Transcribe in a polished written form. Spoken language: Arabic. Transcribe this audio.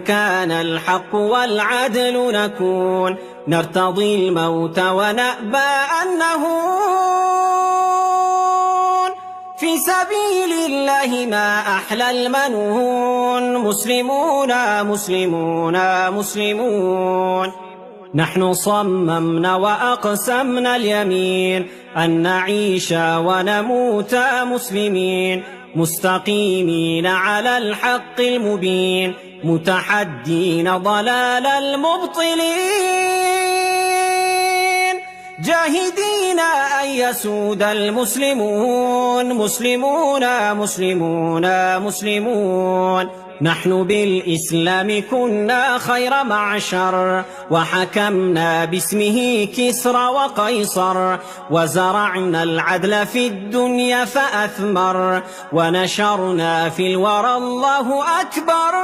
كان الحق والعدل نكون نرتضي الموت ونأبى أن نهون في سبيل الله ما أحلى المنون مسلمون مسلمون مسلمون نحن صممنا وأقسمنا اليمين أن نعيش ونموت مسلمين مستقيمين على الحق المبين متحدين ضلال المبطلين جاهدين أن يسود المسلمون مسلمون مسلمون مسلمون نحن بالإسلام كنا خير معشر وحكمنا باسمه كسرى وقيصر وزرعنا العدل في الدنيا فأثمر ونشرنا في الورى الله أكبر